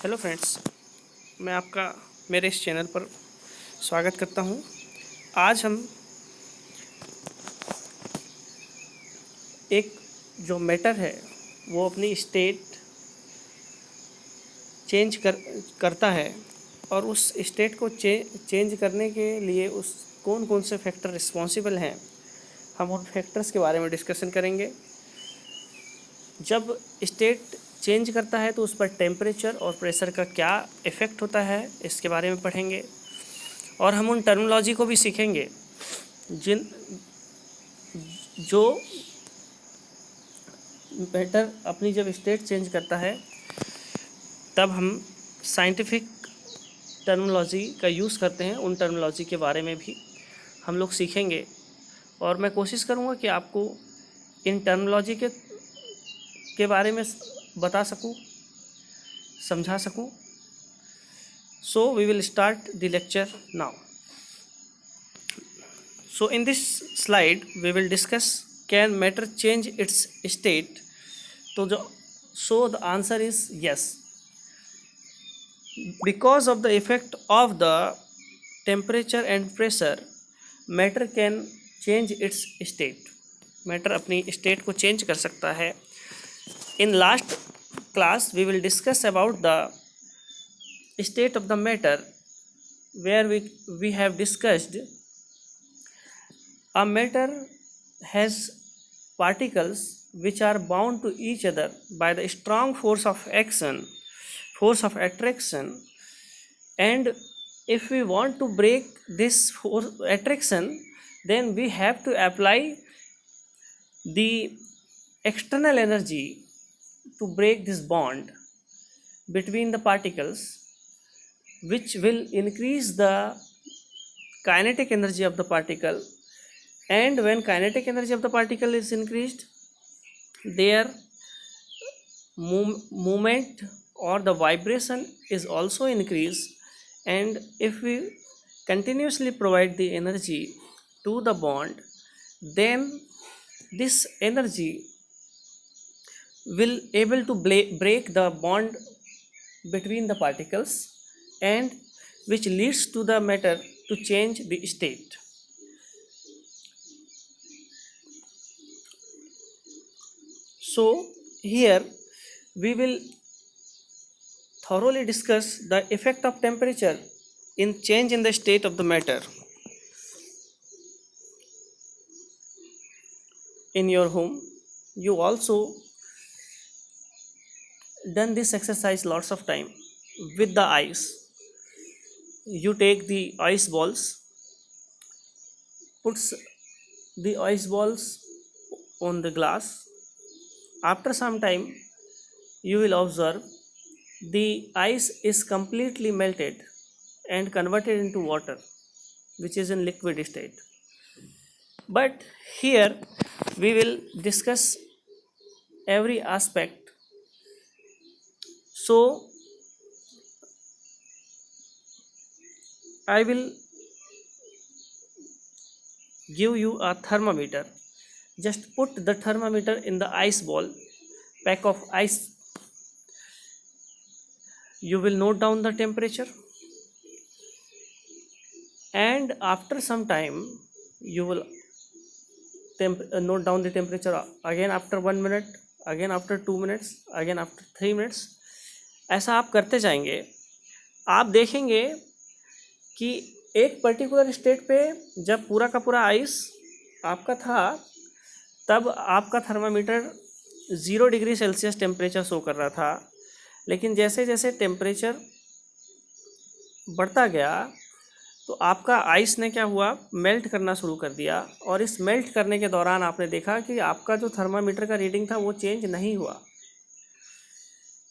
Hello friends, मैं आपका मेरे इस चैनल पर स्वागत करता हूं। आज हम एक जो मैटर है वो अपनी स्टेट चेंज करता है और उस स्टेट को चेंज करने के लिए उस कौन कौन से फैक्टर रिस्पॉन्सिबल हैं, हम उन फैक्टर्स के बारे में डिस्कशन करेंगे। जब स्टेट चेंज करता है तो उस पर टेम्परेचर और प्रेशर का क्या इफ़ेक्ट होता है, इसके बारे में पढ़ेंगे। और हम उन टर्मिनोलॉजी को भी सीखेंगे जिन जो मैटर अपनी जब स्टेट चेंज करता है तब हम साइंटिफिक टर्मिनोलॉजी का यूज़ करते हैं। उन टर्मिनोलॉजी के बारे में भी हम लोग सीखेंगे और मैं कोशिश करूँगा कि आपको इन टर्मिनोलॉजी के बारे में बता सकूँ, समझा सकूँ। So we will start the lecture now. So in this slide we will discuss, can matter change its state? So the answer is yes. Because of the effect of the temperature and pressure, matter can change its state. Matter अपनी state को change कर सकता है. In last class we will discuss about the state of the matter, where we have discussed a matter has particles which are bound to each other by the strong force of attraction, and if we want to break this force attraction, then we have to apply the external energy to break this bond between the particles, which will increase the kinetic energy of the particle. And when kinetic energy of the particle is increased, their movement or the vibration is also increased. And if we continuously provide the energy to the bond, then this energy will able to break the bond between the particles, and which leads to the matter to change the state. So here we will thoroughly discuss the effect of temperature in change in the state of the matter. In your home, you also done this exercise lots of time with the ice. You take the ice balls, puts the ice balls on the glass. After some time, you will observe the ice is completely melted and converted into water, which is in liquid state. But here we will discuss every aspect. So I will give you a thermometer. Just put the thermometer in the ice ball, pack of ice. You will note down the temperature, and after some time you will note down the temperature again after 1 minute, again after 2 minutes, again after 3 minutes. ऐसा आप करते जाएंगे। आप देखेंगे कि एक particular state पे जब पूरा का पूरा आइस आपका था, तब आपका thermometer 0 degree Celsius temperature show कर रहा था। लेकिन जैसे जैसे टेम्परेचर बढ़ता गया तो आपका आइस ने क्या हुआ, मेल्ट करना शुरू कर दिया। और इस मेल्ट करने के दौरान आपने देखा कि आपका जो थर्मामीटर का रीडिंग था वो चेंज नहीं हुआ।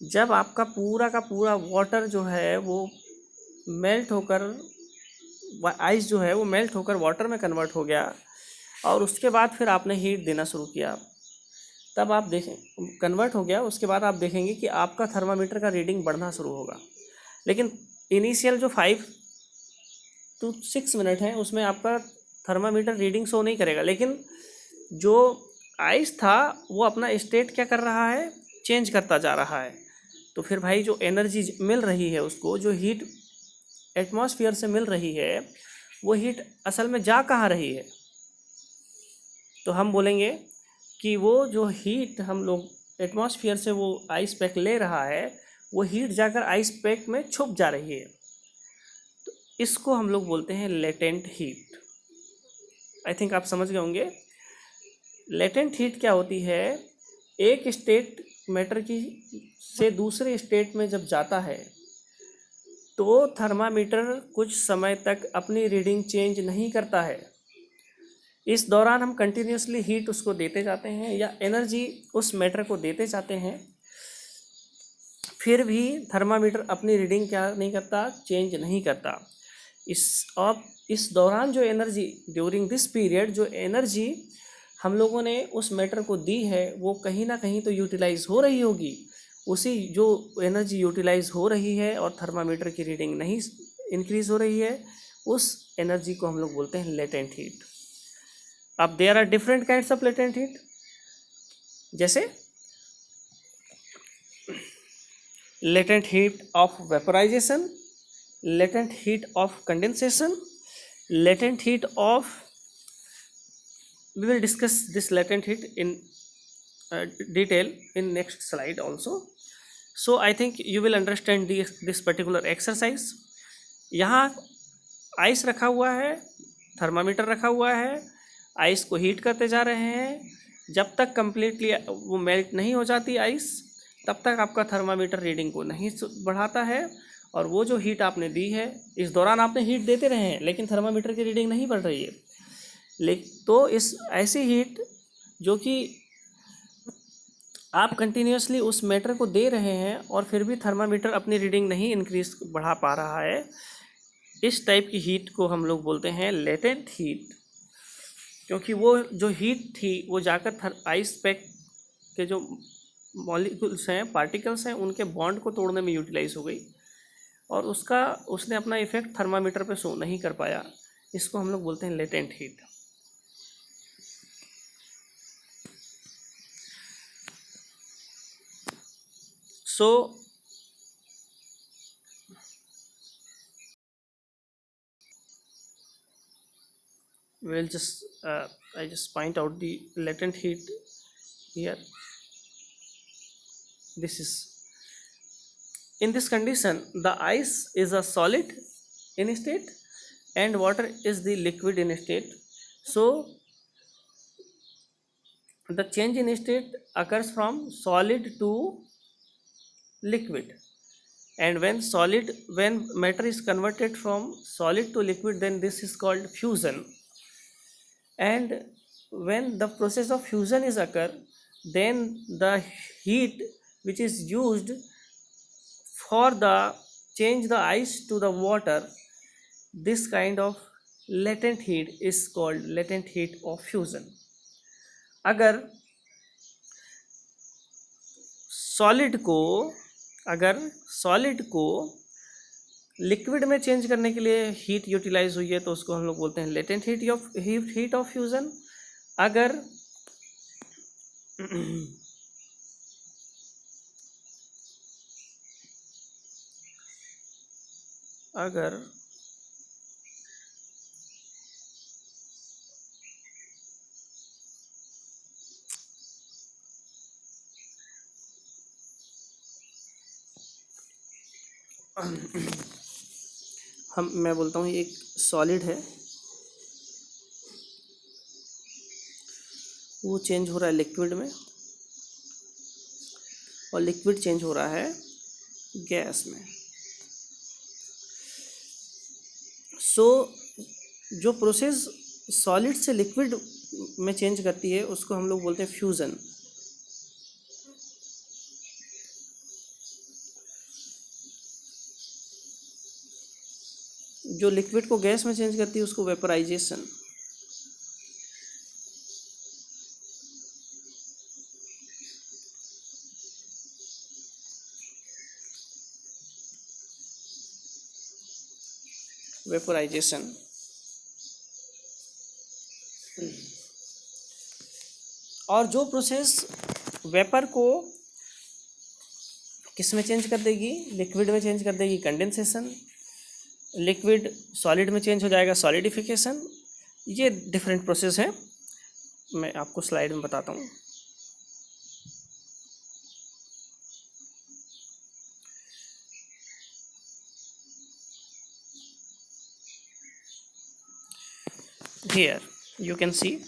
जब आपका पूरा का पूरा वाटर जो है वो मेल्ट होकर, आइस जो है वो मेल्ट होकर वाटर में कन्वर्ट हो गया, और उसके बाद फिर आपने हीट देना शुरू किया, तब आप देखें कन्वर्ट हो गया, उसके बाद आप देखेंगे कि आपका थर्मामीटर का रीडिंग बढ़ना शुरू होगा। लेकिन इनिशियल जो 5 to 6 मिनट है उसमें आपका थर्मामीटर रीडिंग शो नहीं करेगा, लेकिन जो आइस था वो अपना स्टेट क्या कर रहा है, चेंज करता जा रहा है। तो फिर भाई जो एनर्जी मिल रही है उसको, जो हीट एटमॉस्फेयर से मिल रही है, वो हीट असल में जा कहाँ रही है? तो हम बोलेंगे कि वो जो हीट हम लोग एटमॉस्फेयर से वो आइस पैक ले रहा है, वो हीट जाकर आइस पैक में छुप जा रही है। तो इसको हम लोग बोलते हैं लेटेंट हीट। आई थिंक आप समझ गए होंगे। लेटेंट हीट क्या होती है? एक स्टेट मैटर की से दूसरे स्टेट में जब जाता है तो थर्मामीटर कुछ समय तक अपनी रीडिंग चेंज नहीं करता है। इस दौरान हम कंटिन्यूसली हीट उसको देते जाते हैं या एनर्जी उस मैटर को देते जाते हैं, फिर भी थर्मामीटर अपनी रीडिंग क्या नहीं करता, चेंज नहीं करता। इस दौरान जो एनर्जी, ड्यूरिंग दिस पीरियड जो एनर्जी हम लोगों ने उस मैटर को दी है, वो कहीं ना कहीं तो यूटिलाइज हो रही होगी। उसी जो एनर्जी यूटिलाइज हो रही है और थर्मामीटर की रीडिंग नहीं इंक्रीज हो रही है, उस एनर्जी को हम लोग बोलते हैं लेटेंट हीट। अब there are different kinds of latent heat, जैसे latent heat of vaporization, latent heat of condensation, latent heat of, we will discuss this latent heat in detail in next slide also. So I think you will understand this particular exercise. यहाँ ice रखा हुआ है, thermometer रखा हुआ है, ice को heat करते जा रहे हैं। जब तक कंप्लीटली वो मेल्ट नहीं हो जाती आइस, तब तक आपका थर्मामीटर रीडिंग को नहीं बढ़ाता है। और वो जो हीट आपने दी है, इस दौरान आपने हीट देते रहे हैं लेकिन थर्मामीटर की रीडिंग नहीं बढ़ रही है। तो इस ऐसी हीट जो कि आप कंटिन्यूसली उस मैटर को दे रहे हैं और फिर भी थर्मामीटर अपनी रीडिंग नहीं इंक्रीज बढ़ा पा रहा है, इस टाइप की हीट को हम लोग बोलते हैं लेटेंट हीट। क्योंकि वो जो हीट थी वो जाकर आइस पैक के जो मॉलिक्यूल्स हैं, पार्टिकल्स हैं, उनके बॉन्ड को तोड़ने में यूटिलाइज हो गई और उसने अपना इफेक्ट थर्मामीटर पे शो नहीं कर पाया। इसको हम लोग बोलते हैं latent heat. So we'll just I just point out the latent heat here. This is, in this condition the ice is a solid in state and water is the liquid in state. So the change in state occurs from solid to liquid, and when matter is converted from solid to liquid, then this is called fusion. And when the process of fusion is occur, then the heat which is used for the change the ice to the water, this kind of latent heat is called latent heat of fusion. अगर solid को liquid में change करने के लिए heat utilise हुई है तो उसको हम लोग बोलते हैं लेटेंट हीट ऑफ फ्यूजन। अगर अगर मैं बोलता हूँ एक सॉलिड है, वो चेंज हो रहा है लिक्विड में और लिक्विड चेंज हो रहा है गैस में। सो जो प्रोसेस सॉलिड से लिक्विड में चेंज करती है उसको हम लोग बोलते हैं फ्यूज़न। जो लिक्विड को गैस में चेंज करती है उसको वेपराइजेशन। वेपराइजेशन और जो प्रोसेस वेपर को किस में चेंज कर देगी, लिक्विड में चेंज कर देगी कंडेंसेशन, लिक्विड सॉलिड में चेंज हो जाएगा सॉलिडिफिकेशन। ये डिफरेंट प्रोसेस है, मैं आपको स्लाइड में बताता हूँ। Here you can see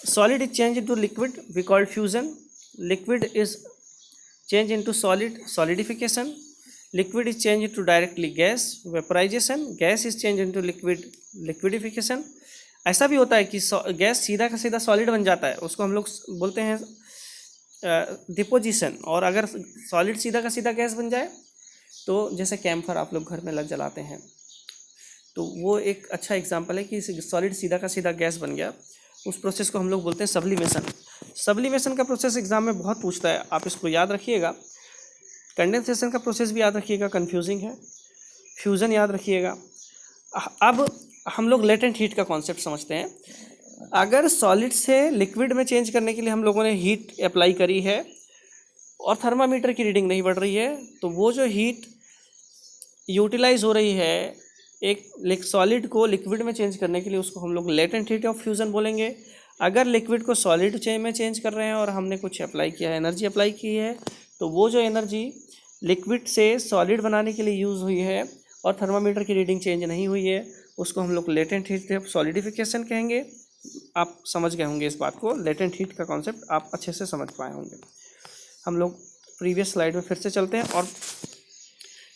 solid is changed into liquid, we call fusion. Liquid is changed into solid, solidification. Liquid is changed into directly gas, vaporization. Gas is changed into liquid, liquidification. ऐसा भी होता है कि gas सीधा का सीधा solid बन जाता है, उसको हम लोग बोलते हैं डिपोजिशन। और अगर सॉलिड सीधा का सीधा गैस बन जाए तो जैसे कैम्फर आप लोग घर में लग जलाते हैं, तो वो एक अच्छा एग्जांपल है कि सॉलिड सीधा का सीधा गैस बन गया। उस प्रोसेस को हम लोग बोलते हैं सब्लिमेशन। सब्लिमेशन का प्रोसेस एग्जाम में बहुत पूछता है, आप इसको याद रखिएगा। कंडेंसेशन का प्रोसेस भी याद रखिएगा, कंफ्यूजिंग है। फ्यूज़न याद रखिएगा। अब हम लोग लेटेंट हीट का कॉन्सेप्ट समझते हैं। अगर सॉलिड से लिक्विड में चेंज करने के लिए हम लोगों ने हीट अप्लाई करी है और थर्मामीटर की रीडिंग नहीं बढ़ रही है, तो वो जो हीट यूटिलाइज हो रही है एक सॉलिड को लिक्विड में चेंज करने के लिए, उसको हम लोग लेटेंट हीट ऑफ फ्यूज़न बोलेंगे। अगर लिक्विड को सॉलिड में चेंज कर रहे हैं और हमने कुछ अप्लाई किया है, एनर्जी अप्लाई की है, तो वो जो एनर्जी लिक्विड से सॉलिड बनाने के लिए यूज़ हुई है और थर्मामीटर की रीडिंग चेंज नहीं हुई है, उसको हम लोग लेटेंट हीट ऑफ सॉलिडिफिकेशन कहेंगे। आप समझ गए होंगे इस बात को, लेटेंट हीट का कॉन्सेप्ट आप अच्छे से समझ पाए होंगे। हम लोग प्रीवियस स्लाइड में फिर से चलते हैं और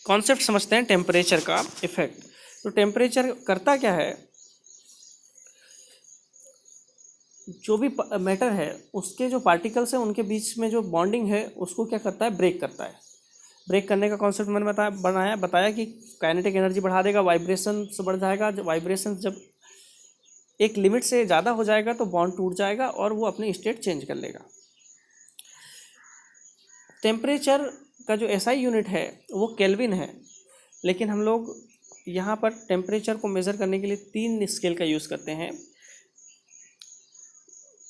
कॉन्सेप्ट समझते हैं टेम्परेचर का इफेक्ट। तो टेम्परेचर करता क्या है, जो भी मैटर है उसके जो पार्टिकल्स हैं उनके बीच में जो बॉन्डिंग है उसको क्या करता है, ब्रेक करता है। ब्रेक करने का कॉन्सेप्ट मैंने बताया कि काइनेटिक एनर्जी बढ़ा देगा, वाइब्रेशन से बढ़ जाएगा। जब वाइब्रेशन जब एक लिमिट से ज़्यादा हो जाएगा तो बॉन्ड टूट जाएगा और वो अपनी स्टेट चेंज कर लेगा। टेम्परेचर का जो एसआई यूनिट है वो केल्विन है, लेकिन हम लोग यहाँ पर टेम्परेचर को मेज़र करने के लिए 3 स्केल का यूज़ करते हैं।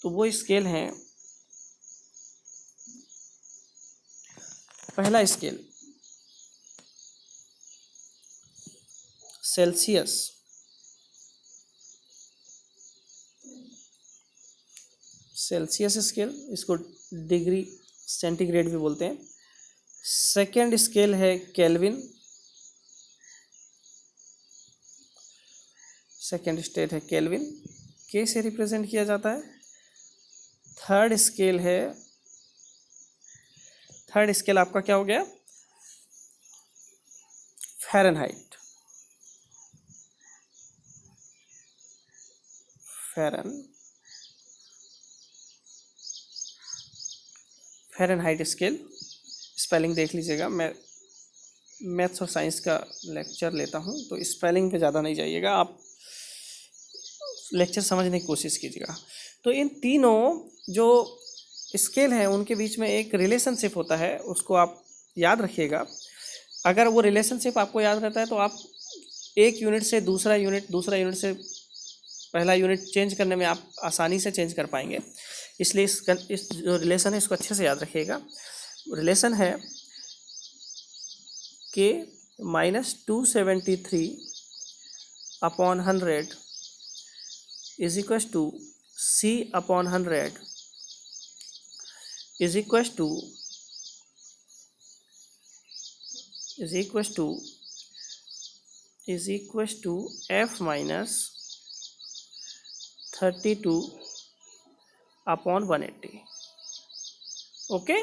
तो वो स्केल हैं, पहला स्केल सेल्सियस, स्केल, इसको डिग्री सेंटीग्रेड भी बोलते हैं। सेकेंड स्केल है केल्विन, सेकेंड स्टेट है केल्विन, के से रिप्रेजेंट किया जाता है। थर्ड स्केल आपका क्या हो गया, फ़ारेनहाइट। फ़ारेनहाइट स्केल, स्पेलिंग देख लीजिएगा। मैं मैथ्स और साइंस का लेक्चर लेता हूँ तो स्पेलिंग पे ज़्यादा नहीं जाइएगा, आप लेक्चर समझने की कोशिश कीजिएगा। तो इन तीनों जो स्केल हैं उनके बीच में एक रिलेशनशिप होता है, उसको आप याद रखिएगा। अगर वो रिलेशनशिप आपको याद रहता है तो आप एक यूनिट से दूसरा यूनिट से पहला यूनिट चेंज करने में आप आसानी से चेंज कर पाएंगे। इसलिए इस जो रिलेशन है इसको अच्छे से याद रखिएगा। रिलेशन है के -273 upon 100 is equal to C upon 100 is equal to F minus 32 upon 180। Okay,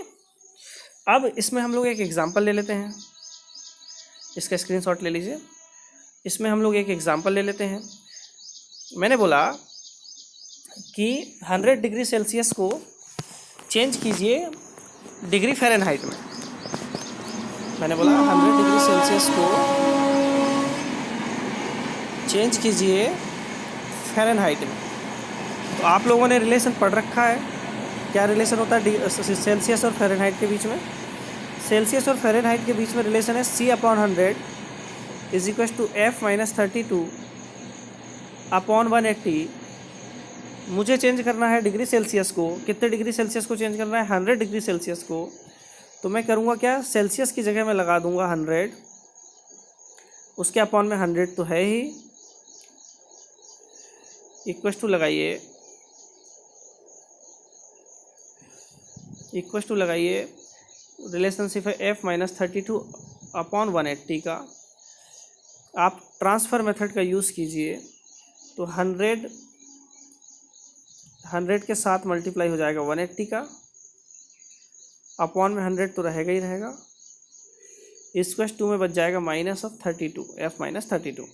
अब इसमें हम लोग एक एग्जांपल ले लेते हैं, इसका स्क्रीनशॉट ले लीजिए। इसमें हम लोग एक एग्जांपल ले लेते हैं। मैंने बोला कि 100 डिग्री सेल्सियस को चेंज कीजिए डिग्री फ़ारेनहाइट में। मैंने बोला 100 डिग्री सेल्सियस को चेंज कीजिए फ़ारेनहाइट में। तो आप लोगों ने रिलेशन पढ़ रखा है, क्या रिलेशन होता है सेल्सियस और फ़ारेनहाइट के बीच में। सेल्सियस और फ़ारेनहाइट के बीच में रिलेशन है C upon 100 is equal to F minus 32 upon 180। मुझे चेंज करना है डिग्री सेल्सियस को, कितने डिग्री सेल्सियस को चेंज करना है, 100 डिग्री सेल्सियस को। तो मैं करूँगा क्या, सेल्सियस की जगह मैं लगा दूंगा 100, उसके अपॉन में 100 तो है ही, इक्वस टू लगाइए, इक्वस टू लगाइए, रिलेशनशिप है F-32 अपॉन 180 का। आप ट्रांसफ़र मेथड का यूज़ कीजिए तो 100 के साथ मल्टीप्लाई हो जाएगा 180 का, अपॉन में 100 तो रहेगा ही रहेगा, इक्वस टू में बच जाएगा -32 F-32।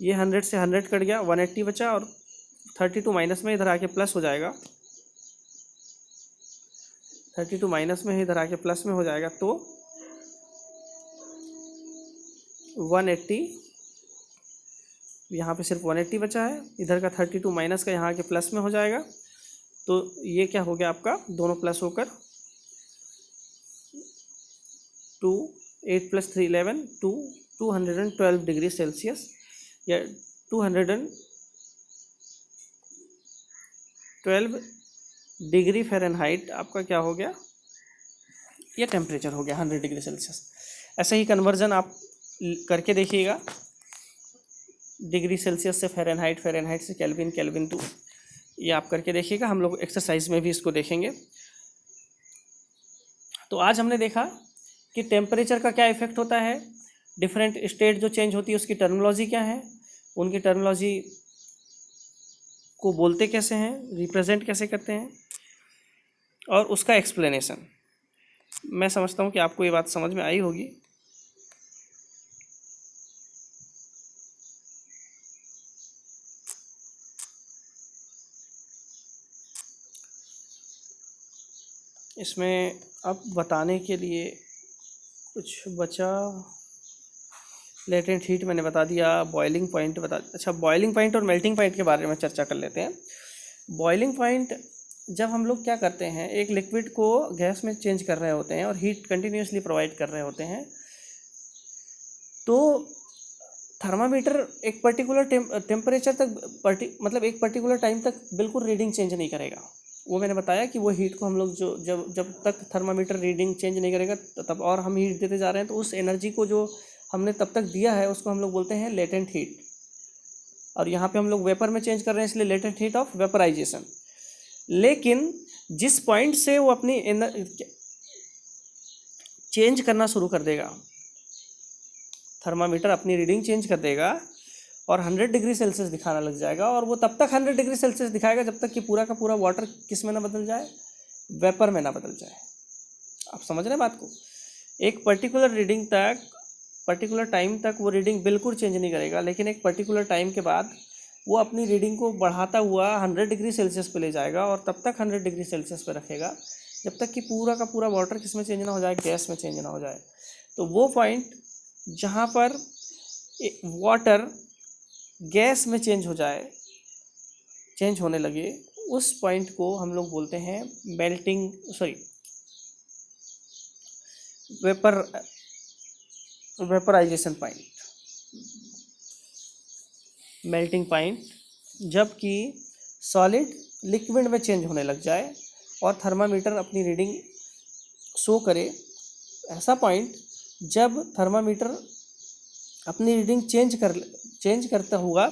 ये 100 से 100 कट गया, 180 बचा, और 32 माइनस में इधर आके प्लस हो जाएगा, 32 माइनस में इधर आके प्लस में हो जाएगा, तो 180, यहाँ पे सिर्फ 180 बचा है, इधर का 32 माइनस का यहाँ आके प्लस में हो जाएगा, तो ये क्या हो गया आपका, दोनों प्लस होकर 2, 8 + 3 11, 212 डिग्री सेल्सियस या 212 डिग्री फ़ारेनहाइट आपका क्या हो गया, ये टेम्परेचर हो गया 100 डिग्री सेल्सियस। ऐसे ही कन्वर्जन आप करके देखिएगा, डिग्री सेल्सियस से फ़ारेनहाइट, फ़ारेनहाइट से केल्विन, केल्विन टू, ये आप करके देखिएगा, हम लोग एक्सरसाइज में भी इसको देखेंगे। तो आज हमने देखा कि टेम्परेचर का क्या इफेक्ट होता है, डिफरेंट स्टेट जो चेंज होती है उसकी टर्मिनोलॉजी क्या है, उनकी टर्मिनोलॉजी को बोलते कैसे हैं, रिप्रेजेंट कैसे करते हैं, और उसका एक्सप्लेनेशन। मैं समझता हूँ कि आपको ये बात समझ में आई होगी। इसमें अब बताने के लिए कुछ बचा, लेटेंट हीट मैंने बता दिया, बॉइलिंग पॉइंट बता, अच्छा बॉइलिंग पॉइंट और मेल्टिंग पॉइंट के बारे में चर्चा कर लेते हैं। बॉइलिंग पॉइंट, जब हम लोग क्या करते हैं, एक लिक्विड को गैस में चेंज कर रहे होते हैं और हीट कंटिन्यूसली प्रोवाइड कर रहे होते हैं, तो थर्मामीटर एक पर्टिकुलर टेम्परेचर तक मतलब एक पर्टिकुलर टाइम तक बिल्कुल रीडिंग चेंज नहीं करेगा। वो मैंने बताया कि वो हीट को हम लोग जो जब तक थर्मामीटर रीडिंग चेंज नहीं करेगा तब और हम हीट देते जा रहे हैं, तो उस एनर्जी को जो हमने तब तक दिया है उसको हम लोग बोलते हैं लेटेंट हीट। और यहाँ पे हम लोग वेपर में चेंज कर रहे हैं, इसलिए लेटेंट हीट ऑफ वेपराइजेशन। लेकिन जिस पॉइंट से वो अपनी चेंज करना शुरू कर देगा, थर्मामीटर अपनी रीडिंग चेंज कर देगा और 100 डिग्री सेल्सियस दिखाना लग जाएगा, और वो तब तक 100 डिग्री सेल्सियस दिखाएगा जब तक कि पूरा का पूरा वाटर किस में ना बदल जाए, वेपर में ना बदल जाए। आप समझ रहे हैं बात को? एक पर्टिकुलर रीडिंग तक, पर्टिकुलर टाइम तक वो रीडिंग बिल्कुल चेंज नहीं करेगा, लेकिन एक पर्टिकुलर टाइम के बाद वो अपनी रीडिंग को बढ़ाता हुआ 100 डिग्री सेल्सियस पे ले जाएगा, और तब तक 100 डिग्री सेल्सियस पे रखेगा जब तक कि पूरा का पूरा वाटर किस में चेंज ना हो जाए, गैस में चेंज ना हो जाए। तो वो पॉइंट जहाँ पर वाटर गैस में चेंज हो जाए, चेंज होने लगे, उस पॉइंट को हम लोग बोलते हैं वेपराइजेशन पॉइंट, मेल्टिंग पॉइंट। जबकि सॉलिड लिक्विड में चेंज होने लग जाए और थर्मामीटर अपनी रीडिंग शो करे, ऐसा पॉइंट जब थर्मामीटर अपनी रीडिंग चेंज करता हुआ